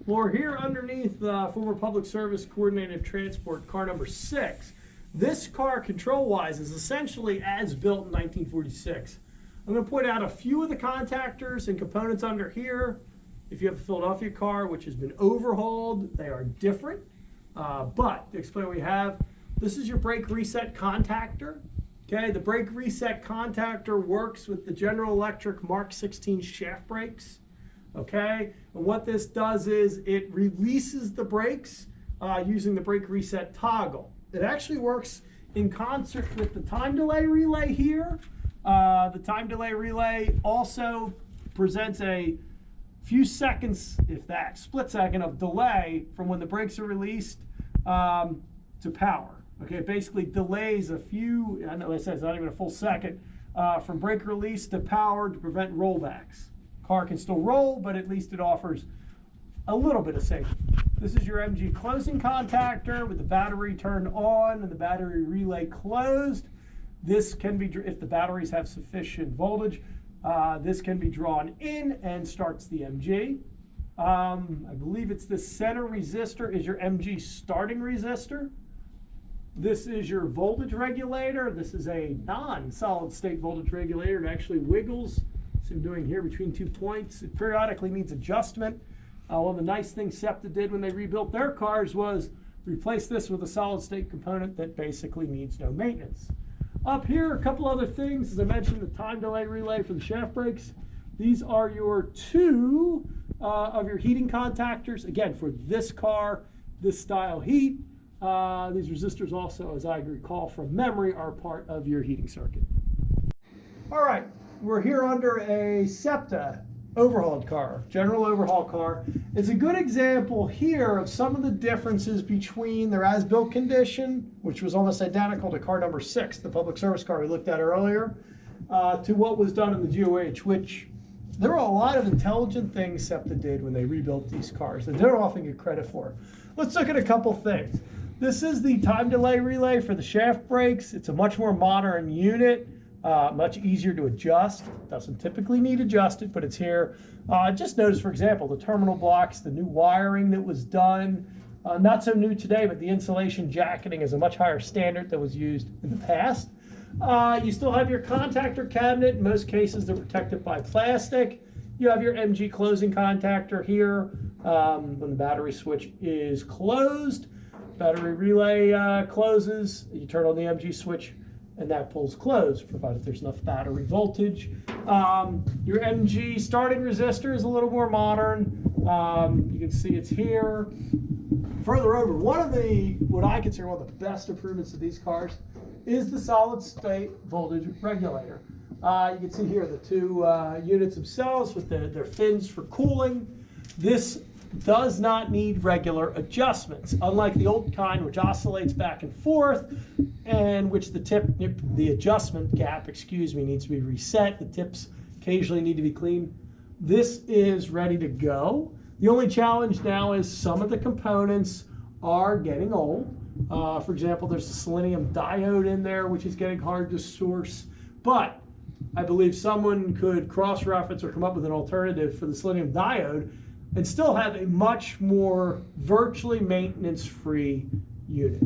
Well, we're here underneath former Public Service Coordinated Transport car number 6. This car, control-wise, is essentially as built in 1946. I'm going to point out a few of the contactors and components under here. If you have a Philadelphia car, which has been overhauled, they are different. But to explain what we have, this is your brake reset contactor. Okay, the brake reset contactor works with the General Electric Mark 16 shaft brakes. Okay, and what this does is it releases the brakes using the brake reset toggle. It actually works in concert with the time delay relay here. The time delay relay also presents a few seconds, if that, split second of delay from when the brakes are released to power. Okay, it basically delays a few, I know I said it's not even a full second, from brake release to power to prevent rollbacks. Car can still roll, but at least it offers a little bit of safety. This is your MG closing contactor with the battery turned on and the battery relay closed. This can be, if the batteries have sufficient voltage, this can be drawn in and starts the MG. I believe it's the center resistor is your MG starting resistor. This is your voltage regulator. This is a non-solid state voltage regulator. It actually wiggles. So I'm doing here between 2 points. It periodically needs adjustment. One of the nice things SEPTA did when they rebuilt their cars was replace this with a solid state component that basically needs no maintenance. Up here, a couple other things. As I mentioned, the time delay relay for the shaft brakes. These are your two of your heating contactors. Again, for this car, this style heat. These resistors also, as I recall from memory, are part of your heating circuit. All right, we're here under a SEPTA overhauled car, general overhaul car. It's a good example here of some of the differences between their as-built condition, which was almost identical to car number 6, the public service car we looked at earlier, to what was done in the GOH, which there were a lot of intelligent things SEPTA did when they rebuilt these cars that they don't often get credit for. Let's look at a couple things. This is the time delay relay for the shaft brakes. It's a much more modern unit. Much easier to adjust. Doesn't typically need adjusted, but it's here. Just notice, for example, the terminal blocks, the new wiring that was done. Not so new today, but the insulation jacketing is a much higher standard that was used in the past. You still have your contactor cabinet. In most cases, they're protected by plastic. You have your MG closing contactor here. When the battery switch is closed, battery relay closes. You turn on the MG switch, and that pulls closed, provided there's enough battery voltage. Your MG starting resistor is a little more modern. You can see it's here. Further over, one of the, what I consider one of the best improvements of these cars is the solid state voltage regulator. You can see here the two units themselves with their fins for cooling. This does not need regular adjustments, unlike the old kind, which oscillates back and forth, and which the adjustment gap, needs to be reset. The tips occasionally need to be cleaned. This is ready to go. The only challenge now is some of the components are getting old. For example, there's a selenium diode in there, which is getting hard to source, but I believe someone could cross-reference or come up with an alternative for the selenium diode and still have a much more virtually maintenance-free unit.